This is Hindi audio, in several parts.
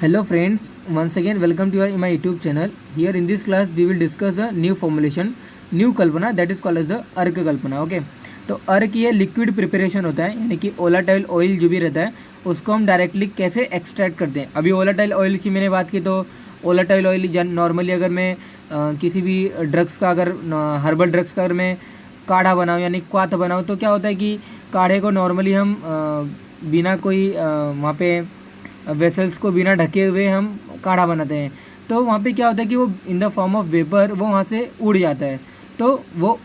Hello friends, once again welcome to my YouTube channel. Here in this class we will discuss a new formulation, new Kalpana that is called as a अर्क कल्पना. ओके, तो अर्क ये लिक्विड प्रिपरेशन होता है, यानी कि ओलाटाइल ऑयल जो भी रहता है उसको हम डायरेक्टली कैसे एक्सट्रैक्ट करते हैं. अभी ओलाटाइल ऑयल की मैंने बात की, तो ओलाटाइल ऑयल नॉर्मली अगर मैं किसी भी ड्रग्स का अगर हर्बल ड्रग्स का अगर मैं काढ़ा बनाऊँ यानी क्वाथ बनाऊँ, तो क्या होता है कि काढ़े को नॉर्मली हम बिना कोई वहाँ पे वेसल्स को बिना ढके हुए हम काढ़ा बनाते हैं. तो वहाँ पे क्या होता है कि वो इन द फॉर्म ऑफ वेपर वो वहाँ से उड़ जाता है. तो वो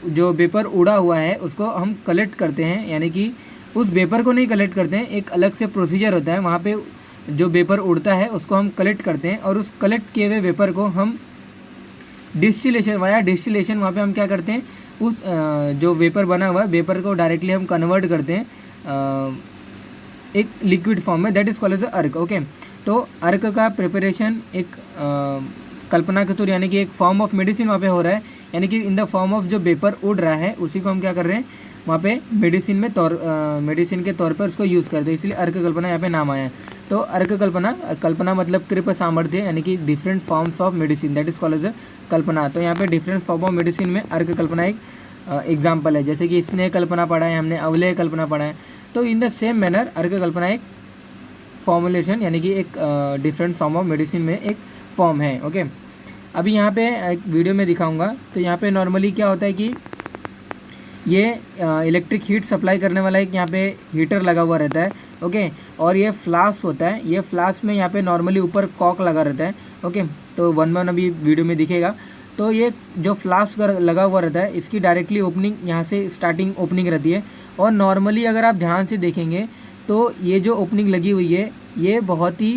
जो वेपर उड़ा हुआ है उसको हम कलेक्ट करते हैं, यानी कि उस वेपर को नहीं कलेक्ट करते हैं, एक अलग से प्रोसीजर होता है. वहाँ पे जो वेपर उड़ता है उसको हम कलेक्ट करते हैं और उस कलेक्ट किए हुए वेपर को हम डिस्टिलेशन वहाँ पे हम क्या करते हैं, उस जो वेपर बना हुआ है वेपर को डायरेक्टली हम कन्वर्ट करते हैं एक लिक्विड फॉर्म में, that is called as arka. Okay, तो अर्क का प्रिपरेशन एक कल्पना के थ्रू यानी कि एक फॉर्म ऑफ मेडिसिन वहाँ पे हो रहा है, यानी कि इन द फॉर्म ऑफ जो वेपर उड़ रहा है उसी को हम क्या कर रहे हैं वहाँ पे मेडिसिन के तौर पर उसको यूज़ करते हैं, इसलिए अर्क कल्पना यहाँ पे नाम आया है. तो अर्क कल्पना मतलब कृप सामर्थ्य यानी कि different forms of medicine, that is called as kalpana. तो यहाँ पे डिफरेंट फॉर्म ऑफ मेडिसिन में अर्क कल्पना एक एग्जाम्पल है. जैसे कि स्नेह कल्पना पढ़ा है हमने, अवलेह कल्पना पढ़ा है. तो इन द सेम मैनर अर्क कल्पना एक फॉर्मुलेशन यानी कि एक डिफरेंट फॉर्म ऑफ मेडिसिन में एक फॉर्म है. ओके, अभी यहाँ पे एक वीडियो में दिखाऊंगा. तो यहाँ पे नॉर्मली क्या होता है कि ये इलेक्ट्रिक हीट सप्लाई करने वाला एक यहाँ पे हीटर लगा हुआ रहता है. ओके, और ये फ्लास्क होता है, ये फ्लास्क में यहाँ पे नॉर्मली ऊपर कॉक लगा रहता है. ओके, तो वन अभी वीडियो में दिखेगा. तो ये जो फ्लास्क लगा हुआ रहता है इसकी डायरेक्टली ओपनिंग यहाँ से स्टार्टिंग ओपनिंग रहती है. और नॉर्मली अगर आप ध्यान से देखेंगे तो ये जो ओपनिंग लगी हुई है ये बहुत ही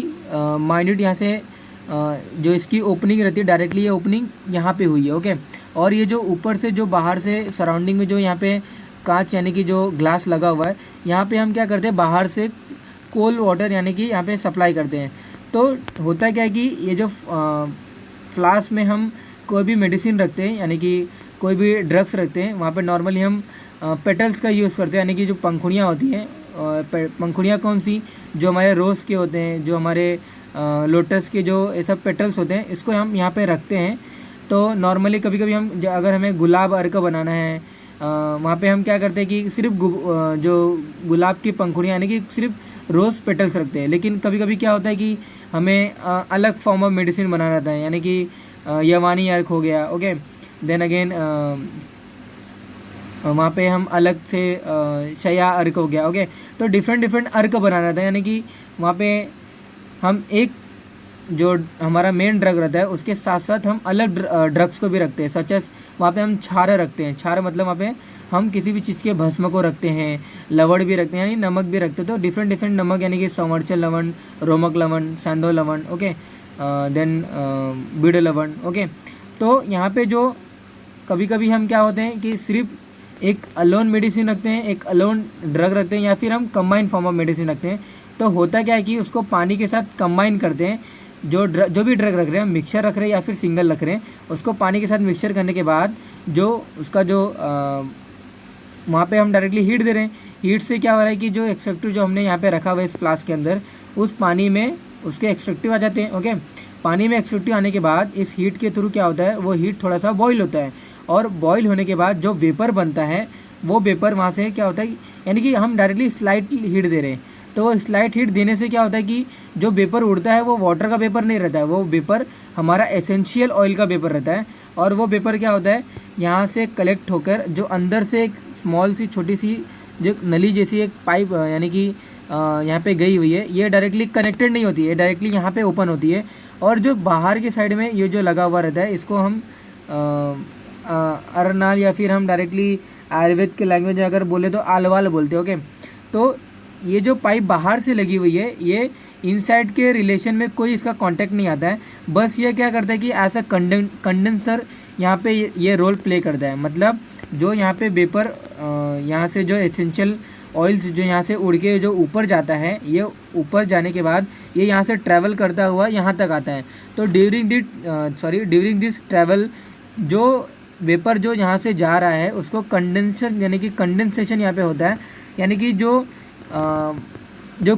माइन्यूट यहाँ से जो इसकी ओपनिंग रहती है डायरेक्टली ये ओपनिंग यहाँ पे हुई है. ओके, और ये जो ऊपर से जो बाहर से सराउंडिंग में जो यहाँ पे कांच यानी कि जो ग्लास लगा हुआ है यहाँ पे हम क्या करते हैं बाहर से कोल्ड वाटर यानी कि यहाँ पे सप्लाई करते हैं. तो होता क्या है कि ये जो फ्लास्क में हम कोई भी मेडिसिन रखते हैं यानी कि कोई भी ड्रग्स रखते हैं वहाँ पे नॉर्मली हम पेटल्स का यूज़ करते हैं, यानी कि जो पंखुड़ियाँ होती हैं. पंखुड़ियाँ कौन सी, जो हमारे रोज़ के होते हैं, जो हमारे लोटस के जो ये सब पेटल्स होते हैं, इसको हम यहाँ पे रखते हैं. तो नॉर्मली कभी कभी हम अगर हमें गुलाब अर्क बनाना है वहाँ पे हम क्या करते हैं कि सिर्फ जो गुलाब की पंखुड़ियाँ यानी कि सिर्फ रोज़ पेटल्स रखते हैं. लेकिन कभी कभी क्या होता है कि हमें अलग फॉर्म ऑफ मेडिसिन बनाना रहता है, यानी कि यवानी अर्क हो गया. ओके, देन अगेन वहाँ पे हम अलग से शया अर्क हो गया. ओके, तो डिफरेंट अर्क बनाना था, यानी कि वहाँ पे हम एक जो हमारा मेन ड्रग रहता है उसके साथ साथ हम अलग ड्रग्स को भी रखते हैं. सच एस वहाँ पे हम छार रखते हैं. छार मतलब वहाँ पे हम किसी भी चीज़ के भस्म को रखते हैं, लवण भी रखते हैं यानी नमक भी रखते हैं. तो डिफरेंट नमक यानी कि संवरचल लवण, रोमक लवण, सैंधव लवण. ओके, देन बीड़ लवण. ओके, तो यहाँ पे जो कभी कभी हम क्या होते हैं कि सिर्फ एक अलोन मेडिसिन रखते हैं, एक अलोन ड्रग रखते हैं, या फिर हम कंबाइन फॉर्म ऑफ मेडिसिन रखते हैं. तो होता क्या है कि उसको पानी के साथ कंबाइन करते हैं. जो भी ड्रग रख रहे हैं, मिक्सचर रख रहे हैं या फिर सिंगल रख रहे हैं, उसको पानी के साथ मिक्सचर करने के बाद जो उसका जो वहाँ पे हम डायरेक्टली हीट दे रहे हैं. हीट से क्या हो रहा है कि जो एक्सट्रैक्टिव जो हमने यहाँ पे रखा हुआ है इस फ्लास्क के अंदर, उस पानी में उसके एक्सट्रैक्टिव आ जाते हैं. ओके, पानी में एक्सट्रैक्टिव आने के बाद इस हीट के थ्रू क्या होता है, वो हीट थोड़ा सा बॉईल होता है, और बॉईल होने के बाद जो वेपर बनता है वो वेपर वहाँ से क्या होता है, यानी कि हम डायरेक्टली स्लाइट हीट दे रहे हैं. तो वो स्लाइट हीट देने से क्या होता है कि जो वेपर उड़ता है वो वाटर का वेपर नहीं रहता है, वो वेपर हमारा एसेंशियल ऑयल का वेपर रहता है. और वो वेपर क्या होता है यहाँ से कलेक्ट होकर जो अंदर से एक स्मॉल सी छोटी सी जो नली जैसी एक पाइप यानी कि यहाँ पे गई हुई है, ये डायरेक्टली कनेक्टेड नहीं होती है, डायरेक्टली यहाँ पे ओपन होती है. और जो बाहर की साइड में ये जो लगा हुआ रहता है इसको हम अरनाल या फिर हम डायरेक्टली आयुर्वेद के लैंग्वेज में अगर बोले तो आलवाल बोलते हैं. ओके, तो ये जो पाइप बाहर से लगी हुई है ये इनसाइड के रिलेशन में कोई इसका कांटेक्ट नहीं आता है. बस ये क्या करता है कि ऐसा कंडेंसर यहाँ पे ये रोल प्ले करता है. मतलब जो यहाँ पे वेपर यहाँ से जो एसेंशियल ऑयल्स जो यहाँ से उड़ के जो ऊपर जाता है, ये ऊपर जाने के बाद ये यहाँ से ट्रैवल करता हुआ यहाँ तक आता है. तो ड्यूरिंग दिस ट्रैवल जो वेपर जो यहाँ से जा रहा है उसको कंडेंसर यानी कि कंडेंसेशन यहाँ पे होता है, यानी कि जो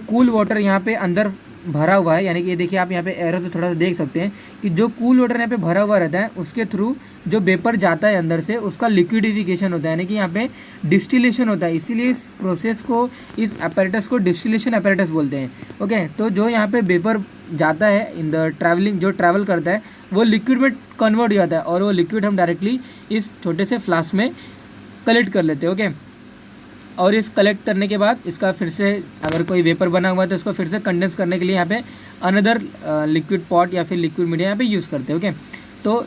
कूल वाटर यहाँ पे अंदर भरा हुआ है, यानी कि ये देखिए आप यहाँ पे एरो से थोड़ा सा देख सकते हैं कि जो कूल वाटर यहाँ पे भरा हुआ रहता है उसके थ्रू जो वेपर जाता है अंदर से उसका लिक्विडिफिकेशन होता है, यानी कि यहाँ पे डिस्टिलेशन होता है। इसीलिए इस प्रोसेस को, इस अपैरेटस को डिस्टिलेशन अपैरेटस बोलते हैं। ओके, तो जो यहाँ पे वेपर जाता है इन द ट्रैवलिंग, जो ट्रैवल करता है वो लिक्विड में कन्वर्ट हो जाता है और वो लिक्विड हम डायरेक्टली इस छोटे से फ्लास्क में कलेक्ट कर लेते हैं। ओके, और इस कलेक्ट करने के बाद इसका फिर से अगर कोई वेपर बना हुआ है तो इसको फिर से कंडेंस करने के लिए यहाँ पे अनदर लिक्विड पॉट या फिर लिक्विड मीडिया यहाँ पे यूज़ करते हैं। ओके, तो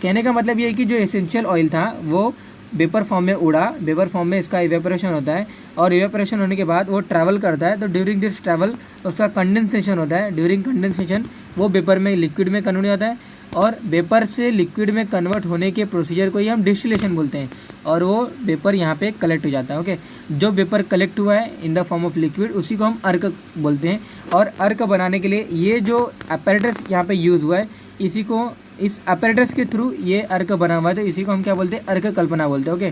कहने का मतलब ये है कि जो एसेंशियल ऑयल था वो वेपर फॉर्म में उड़ा, वेपर फॉर्म में इसका इवेपोरेशन होता है और इवेपोरेशन होने के बाद वो ट्रैवल करता है। तो ड्यूरिंग दिस ट्रैवल उसका कंडेंसेशन होता है। ड्यूरिंग कंडेंसेशन वो वेपर में लिक्विड में कन्वर्ट होता है और वेपर से लिक्विड में कन्वर्ट होने के प्रोसीजर को ही हम डिस्टिलेशन बोलते हैं और वो वेपर यहाँ पे कलेक्ट हो जाता है। ओके, जो वेपर कलेक्ट हुआ है इन द फॉर्म ऑफ लिक्विड उसी को हम अर्क बोलते हैं। और अर्क बनाने के लिए ये जो अपैरेटस यहाँ पे यूज़ हुआ है, इसी को, इस अपैरेटस के थ्रू ये अर्क बना हुआ है, तो इसी को हम क्या बोलते हैं, अर्क कल्पना बोलते हैं। ओके,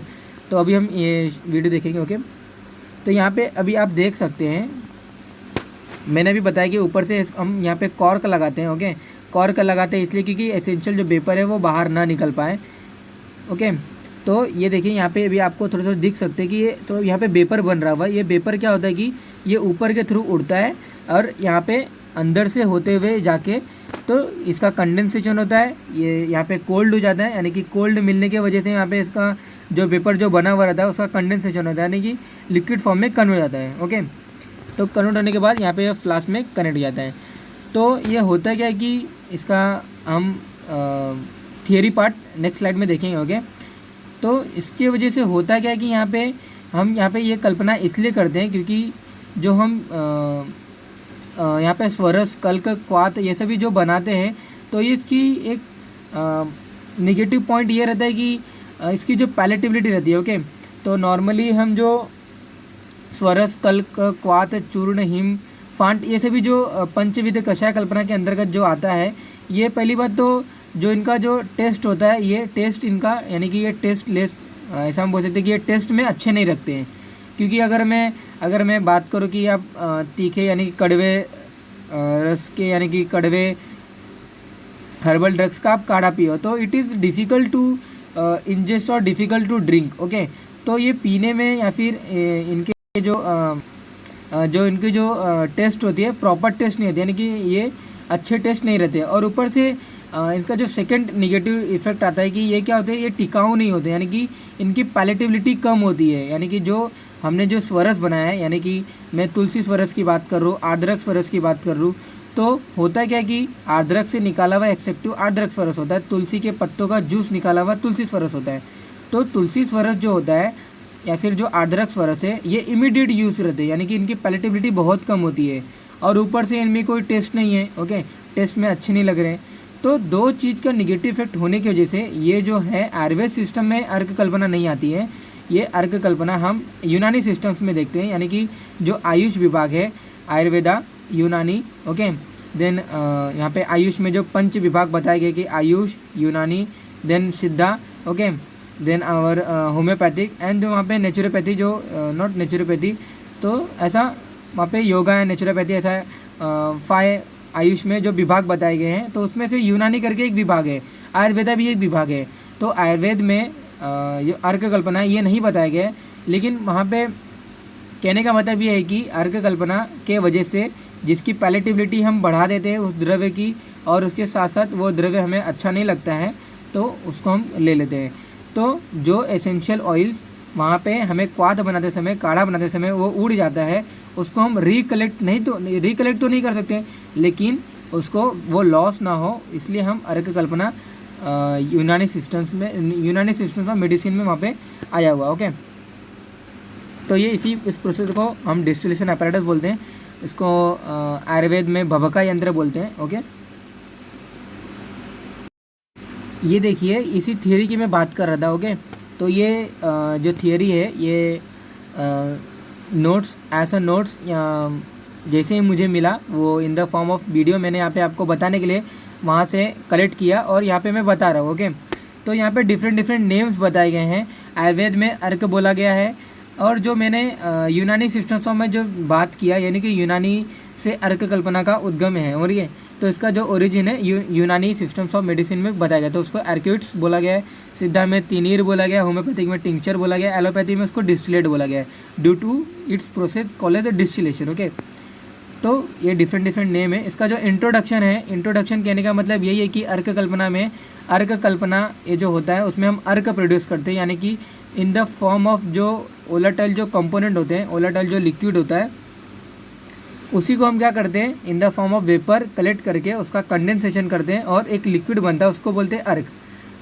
तो अभी हम ये वीडियो देखेंगे। ओके, तो यहाँ पे अभी आप देख सकते हैं, मैंने अभी बताया कि ऊपर से हम यहाँ पे कॉर्क लगाते हैं। ओके, कॉर्क लगाते हैं इसलिए क्योंकि एसेंशियल जो वेपर है वो बाहर ना निकल पाए। ओके, तो ये देखिए यहाँ पे अभी आपको थोड़ा सा दिख सकते हैं कि ये, तो यहाँ पे वेपर बन रहा हुआ है। ये वेपर क्या होता है कि ये ऊपर के थ्रू उड़ता है और यहाँ पे अंदर से होते हुए जाके तो इसका कंडेंसेशन होता है, ये यहाँ पे कोल्ड हो जाता है, यानी कि कोल्ड मिलने की वजह से यहाँ पे इसका जो वेपर जो बना हुआ रहता है उसका कंडेंसेशन होता है, यानी कि लिक्विड फॉर्म में कन्वर्ट हो जाता है। ओके, तो कन्वर्ट होने के बाद यहाँ पे फ्लास्क में कनेक्ट हो जाता है। तो ये होता क्या है कि इसका हम थियरी पार्ट नेक्स्ट स्लाइड में देखेंगे। ओके, तो इसके वजह से होता क्या है कि हम यहाँ पे ये कल्पना इसलिए करते हैं क्योंकि जो हम यहाँ पे स्वरस, कल्क, क्वात ये सभी जो बनाते हैं तो ये इसकी एक नेगेटिव पॉइंट ये रहता है कि इसकी जो पैलेटेबिलिटी रहती है। ओके, तो नॉर्मली हम जो स्वरस, कल्क, क्वात, चूर्ण, हिम, फांट ये सभी जो पंचविध कषाय कल्पना के अंतर्गत जो आता है, ये पहली बात तो जो इनका जो टेस्ट होता है, ये टेस्ट इनका, यानी कि ये टेस्ट लेस, ऐसा हम बोल सकते हैं कि ये टेस्ट में अच्छे नहीं रखते हैं। क्योंकि अगर मैं बात करूँ कि आप तीखे यानी कि कड़वे रस के, यानी कि कड़वे हर्बल ड्रग्स का आप काढ़ा पियो तो it is difficult to ingest और डिफ़िकल्ट टू ड्रिंक। ओके, तो ये पीने में या फिर इनके जो इनकी जो टेस्ट होती है प्रॉपर टेस्ट नहीं होती, यानी कि ये अच्छे टेस्ट नहीं रहते। और ऊपर से इसका जो सेकंड निगेटिव इफेक्ट आता है कि ये क्या होते हैं, ये टिकाऊ नहीं होते, यानी कि इनकी पैलेटेबिलिटी कम होती है। यानी कि जो हमने जो स्वरस बनाया है, यानी कि मैं तुलसी स्वरस की बात कर रहा हूँ, आर्द्रक स्वरस की बात कर रहा हूँ, तो होता क्या कि आर्द्रक से निकाला हुआ एक्सेप्टिव आर्द्रक स्वरस होता है, तुलसी के पत्तों का जूस निकाला हुआ तुलसी स्वरस होता है। तो तुलसी स्वरस जो होता है या फिर जो आर्द्रक स्वरस है, ये इमीडिएट यूज़ रहते हैं, यानी कि इनकी पैलेटेबिलिटी बहुत कम होती है और ऊपर से इनमें कोई टेस्ट नहीं है। ओके, टेस्ट में अच्छे नहीं लग रहे हैं। तो दो चीज़ का निगेटिव इफेक्ट होने की वजह से ये जो है आयुर्वेद सिस्टम में अर्क कल्पना नहीं आती है। ये अर्क कल्पना हम यूनानी सिस्टम्स में देखते हैं, यानी कि जो आयुष विभाग है, आयुर्वेदा, यूनानी। ओके, देन यहाँ पे आयुष में जो पंच विभाग बताए गए कि आयुष, यूनानी, देन सिद्धा, ओके, देन और होम्योपैथिक एंड वहाँ पे नेचुरोपैथी, जो नॉट नेचुरोपैथी, तो ऐसा वहाँ पे योगा है, नेचुरोपैथी, ऐसा 5 आयुष में जो विभाग बताए गए हैं, तो उसमें से यूनानी करके एक विभाग है, आयुर्वेदा भी एक विभाग है। तो आयुर्वेद में जो अर्क कल्पना है ये नहीं बताया गया है, लेकिन वहाँ पे कहने का मतलब ये है कि अर्क कल्पना के वजह से जिसकी पैलेटेबिलिटी हम बढ़ा देते हैं उस द्रव्य की, और उसके साथ साथ वो द्रव्य हमें अच्छा नहीं लगता है तो उसको हम ले लेते हैं। तो जो एसेंशियल ऑयल्स वहाँ पे हमें क्वाथ बनाते समय, काढ़ा बनाते समय वो उड़ जाता है, उसको हम रिकलेक्ट तो नहीं कर सकते, लेकिन उसको वो लॉस ना हो इसलिए हम अर्क कल्पना यूनानी सिस्टम्स में मेडिसिन में वहाँ पे आया हुआ। ओके, तो ये इस प्रोसेस को हम डिस्टिलेशन अपैरेटस बोलते हैं, इसको आयुर्वेद में भभका यंत्र बोलते हैं। ओके, ये देखिए इसी थियरी की मैं बात कर रहा था। ओके, तो ये जो थियरी है ये नोट्स जैसे ही मुझे मिला वो इन द फॉर्म ऑफ वीडियो मैंने यहाँ पे आपको बताने के लिए वहाँ से कलेक्ट किया और यहाँ पे मैं बता रहा हूँ। ओके, तो यहाँ पे डिफरेंट नेम्स बताए गए हैं। आयुर्वेद में अर्क बोला गया है, और जो मैंने यूनानी सिस्टम्स में जो बात किया, यानी कि यूनानी से अर्क कल्पना का उद्गम है। और ये तो इसका जो ओरिजिन है यूनानी सिस्टम्स ऑफ मेडिसिन में बताया गया, तो उसको अर्क्यूट्स बोला गया है, सिद्धा में तिनीर बोला गया, होम्योपैथिक में टिंक्चर बोला गया, एलोपैथी में उसको डिस्टिलेट बोला गया है due to its process called as distillation. Okay, तो ये डिफरेंट नेम है। इसका जो इंट्रोडक्शन है, इंट्रोडक्शन कहने का मतलब यही है कि अर्क कल्पना में, अर्क कल्पना ये जो होता है उसमें हम अर्क प्रोड्यूस करते हैं, यानी कि इन द फॉर्म ऑफ जो वोलेटाइल जो कंपोनेंट होते हैं, वोलेटाइल जो लिक्विड होता है उसी को हम क्या करते हैं इन the form of vapour collect करके उसका कंडेंसेशन करते हैं और एक लिक्विड बनता है, उसको बोलते हैं अर्क।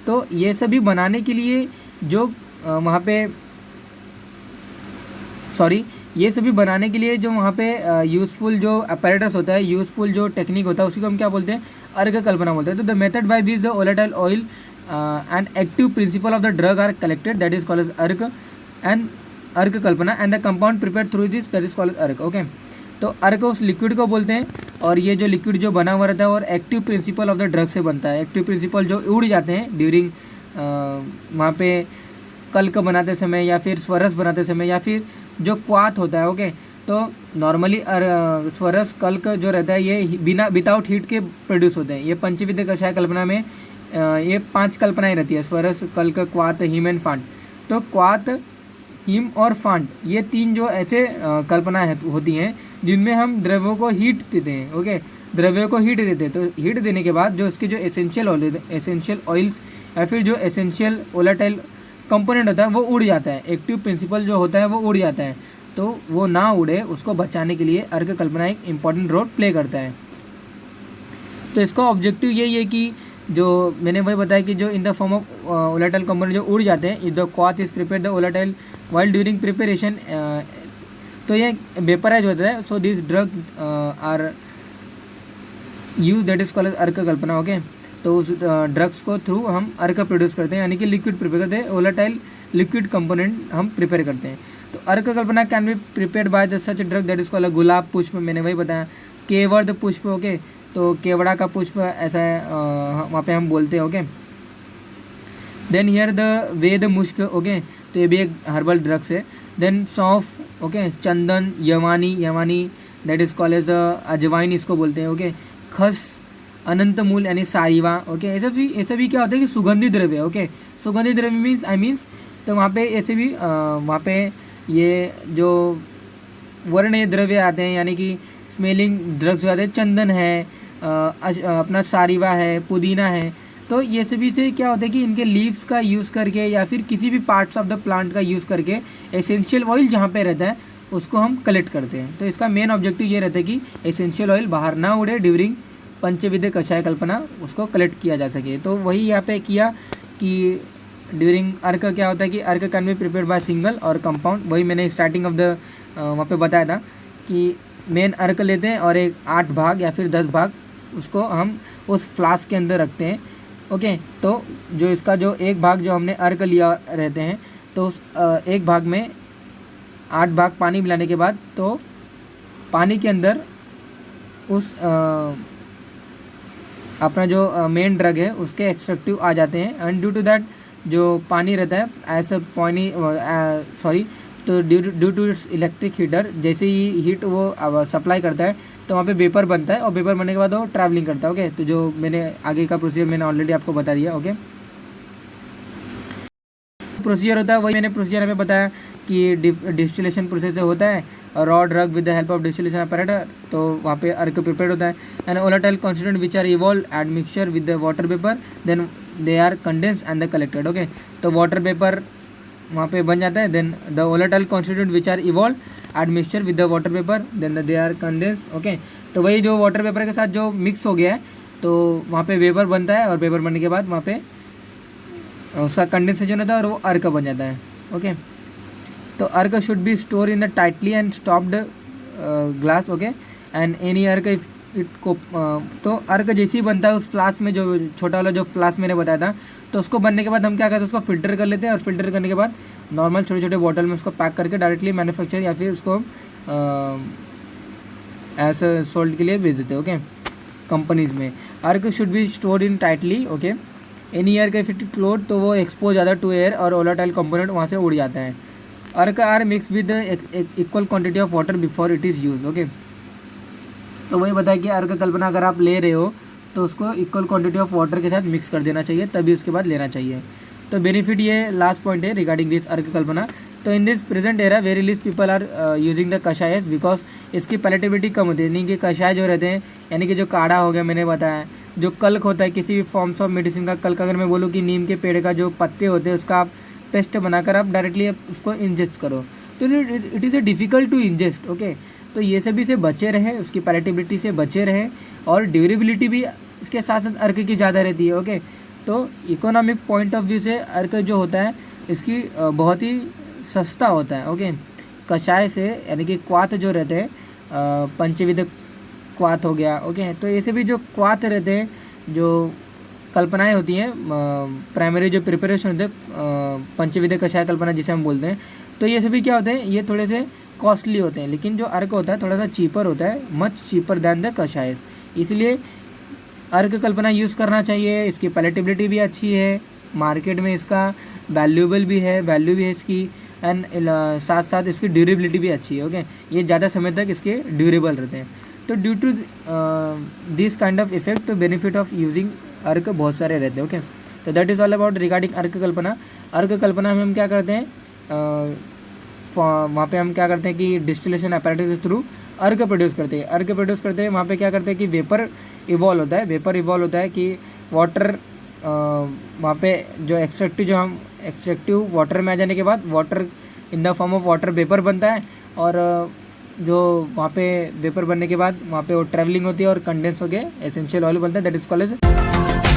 तो ये सभी बनाने के लिए जो वहाँ पे ये सभी बनाने के लिए जो वहाँ पे यूज़फुल जो अपैरेटस होता है, यूज़फुल जो टेक्निक होता है उसी को हम क्या बोलते हैं, अर्क कल्पना बोलते हैं। तो the method by which the volatile oil and active principle of the drug are collected that is called as arka and arka kalpana and the compound prepare through this that is called as arka. Okay, तो अर्क उस लिक्विड को बोलते हैं और ये जो लिक्विड जो बना हुआ रहता है और active principle of the drug से बनता है। एक्टिव प्रिंसिपल जो उड़ जाते हैं ड्यूरिंग वहाँ पे कल्क बनाते समय या फिर स्वरस बनाते समय या फिर जो क्वाथ होता है। ओके, तो नॉर्मली स्वरस कल्क जो रहता है ये बिना विदाउट हीट के प्रोड्यूस होते हैं। ये पंचविध कषाय कल्पना में ये 5 कल्पनाएं रहती है, स्वरस कल्क क्वाथ हिम एंड फांड। तो क्वाथ हिम और फांड ये 3 जो ऐसे कल्पनाएं होती हैं जिनमें हम द्रव्यों को हीट देते हैं। ओके, द्रव्यों को हीट देते हैं, तो हीट देने के बाद जो इसके जो एसेंशियल ऑयल्स या फिर जो एसेंशियल वोलेटाइल कंपोनेंट होता है वो उड़ जाता है, एक्टिव प्रिंसिपल जो होता है वो उड़ जाता है। तो वो ना उड़े उसको बचाने के लिए अर्क कल्पना एक इम्पॉर्टेंट रोल प्ले करता है। तो इसका ऑब्जेक्टिव यही है कि जो मैंने वही बताया कि जो in the form of volatile component जो उड़ जाते हैं, इफ द क्वाथ is prepare the volatile while during preparation, तो ये वेपराइज होता है। So this drug are use that is called arka kalpana. Okay, तो उस ड्रग्स को थ्रू हम अर्क प्रोड्यूस करते हैं, यानी कि लिक्विड प्रिपेयर करते हैं, वोलेटाइल लिक्विड कंपोनेंट हम प्रिपेयर करते हैं। तो arka kalpana can be prepare by the such drug that is called gulab pushp, मैंने वही बताया, केवड़ पुष्प। ओके, तो केवड़ा का पुष्प ऐसा है वहाँ पे हम बोलते हैं। ओके, देन हियर द वेद मुश्क। ओके, तो ये भी एक हर्बल ड्रग्स है। Then saunf, okay, chandan, yavani that is called as ajwain इसको बोलते हैं। ओके, खस, अनंत मूल यानी सारीवा। ओके, ऐसे भी क्या होता है कि सुगंधित द्रव्य। ओके, सुगंधित द्रव्य मीन्स तो वहाँ पे ऐसे भी वहाँ पे ये जो वर्णीय द्रव्य आते हैं, यानी कि स्मेलिंग ड्रग्स आते हैं, चंदन है, अपना सारीवा है, पुदीना है। तो ये सभी से क्या होता है कि इनके लीव्स का यूज़ करके या फिर किसी भी पार्ट्स ऑफ द प्लांट का यूज़ करके एसेंशियल ऑयल जहाँ पे रहता है उसको हम कलेक्ट करते हैं। तो इसका मेन ऑब्जेक्टिव ये रहता है कि एसेंशियल ऑयल बाहर ना उड़े, ड्यूरिंग पंचविध कषाय कल्पना उसको कलेक्ट किया जा सके। तो वही यहाँ पे किया कि ड्यूरिंग अर्क क्या होता है कि अर्क can be prepare by single और कंपाउंड। वही मैंने स्टार्टिंग ऑफ द वहाँ पे बताया था कि मेन अर्क लेते हैं और एक 8 भाग या फिर 10 भाग उसको हम उस फ्लास्क के अंदर रखते हैं। ओके, तो जो इसका जो एक भाग जो हमने अर्क लिया रहते हैं, तो उस एक भाग में 8 भाग पानी मिलाने के बाद तो पानी के अंदर उस अपना जो मेन ड्रग है उसके एक्सट्रैक्टिव आ जाते हैं। एंड ड्यू टू दैट जो पानी रहता है ऐसा पानी तो due to its electric heater, जैसे ही हीट वो सप्लाई करता है तो वहाँ पे वेपर बनता है और वेपर बनने के बाद वो ट्रैवलिंग करता है। ओके, तो जो मैंने आगे का प्रोसीजर मैंने ऑलरेडी आपको बता दिया। ओके, प्रोसीजर होता है वही मैंने प्रोसीजर हमें बताया कि डिस्टिलेशन प्रोसेस होता है, raw drug with the help of distillation apparatus, तो वहाँ पे अर्क प्रिपेयर्ड होता है। And volatile constituent which are evolved mixture with the water vapour, then they are condense and the collected. Okay, तो वाटर पेपर वहाँ पे बन जाता है, then the volatile constituent which are evolved mixture with the water vapour, then they are condense. Okay, तो वही जो वाटर पेपर के साथ जो मिक्स हो गया है तो वहाँ पे वेपर बनता है और वेपर बनने के बाद वहाँ पे उसका कंडेंसेशन होता है और वो अर्क बन जाता है। ओके, तो अर्क should B store in a tightly and stopped glass. Okay, and any अर्क इफ इट को तो अर्क जैसे ही बनता है उस फ्लास्क में, जो छोटा वाला जो फ्लास्क मैंने बताया था, तो उसको बनने के बाद हम क्या करते हैं उसको फिल्टर कर लेते हैं और फिल्टर करने के बाद नॉर्मल छोटे छोटे बॉटल में उसको पैक करके डायरेक्टली मैन्युफैक्चर या फिर उसको ऐसे सोल्ड के लिए भेज देते हैं। ओके, कंपनीज में arka should be stored in tightly. Okay, any air का इफेक्टिव क्लोथ तो वो एक्सपोज ज़्यादा टू एयर और वोलेटाइल कंपोनेंट वहाँ से उड़ जाता है। Arka are mix with equal quantity of water before it is use. Okay, तो वही बताया कि अर्क कल्पना अगर आप ले रहे हो तो उसको इक्वल क्वांटिटी ऑफ वाटर के साथ मिक्स कर देना चाहिए, तभी उसके बाद लेना चाहिए। तो बेनिफिट ये लास्ट पॉइंट है रिगार्डिंग दिस अर्क कल्पना। तो in this present era very least people are using the kashayas because इसकी पैलेटेबिलिटी कम होती है, यानी कि कषाय जो रहते हैं, यानी कि जो काढ़ा हो गया मैंने बताया, जो कल्क होता है किसी भी फॉर्म्स ऑफ मेडिसिन का, कल्क अगर मैं बोलूँ कि नीम के पेड़ का जो पत्ते होते हैं उसका आप पेस्ट बनाकर आप डायरेक्टली उसको इंजेस्ट करो, तो it is a difficult to ingest. Okay, तो ये सभी से बचे रहे, उसकी पैलेटेबिलिटी से बचे रहे, और ड्यूरेबिलिटी भी इसके साथ साथ अर्क की ज़्यादा रहती है। ओके, तो इकोनॉमिक पॉइंट ऑफ व्यू से अर्क जो होता है इसकी बहुत ही सस्ता होता है। ओके, कषाय से, यानी कि क्वाथ जो रहते हैं, पंचविध क्वाथ हो गया। ओके, तो ऐसे भी जो क्वाथ रहते हैं, जो कल्पनाएं होती हैं, प्राइमरी जो प्रिपरेशन होते हैं, पंचविध कषाय कल्पना जिसे हम बोलते हैं, तो ये सभी क्या होते हैं, ये थोड़े से कॉस्टली होते हैं, लेकिन जो अर्क होता है थोड़ा सा चीपर होता है, मच चीपर दैन द कषाय। इसलिए अर्क कल्पना यूज़ करना चाहिए। इसकी पैलेटेबिलिटी भी अच्छी है, मार्केट में इसका वैल्यू भी है इसकी, एंड साथ साथ इसकी ड्यूरेबिलिटी भी अच्छी है। ओके, ये ज़्यादा समय तक इसके ड्यूरेबल रहते हैं। तो due to this kind of effect, तो बेनिफिट ऑफ यूजिंग अर्क बहुत सारे रहते हैं। ओके, तो that is all about regarding arka kalpana. अर्क कल्पना में हम क्या करते हैं, वहाँ पे हम क्या करते हैं कि डिस्टिलेशन अपैरेटस के थ्रू अर्क प्रोड्यूस करते हैं। वहाँ पे क्या करते हैं कि वेपर इवॉल्व होता है कि वाटर, वहाँ पे जो एक्सट्रैक्टिव वाटर में आ जाने के बाद water in the form of water vapour बनता है, और जो वहाँ पे वेपर बनने के बाद वहाँ पे वो ट्रैवलिंग होती है और कंडेंस होकर एसेंशियल ऑयल बनता है, दैट इज कॉल्ड एज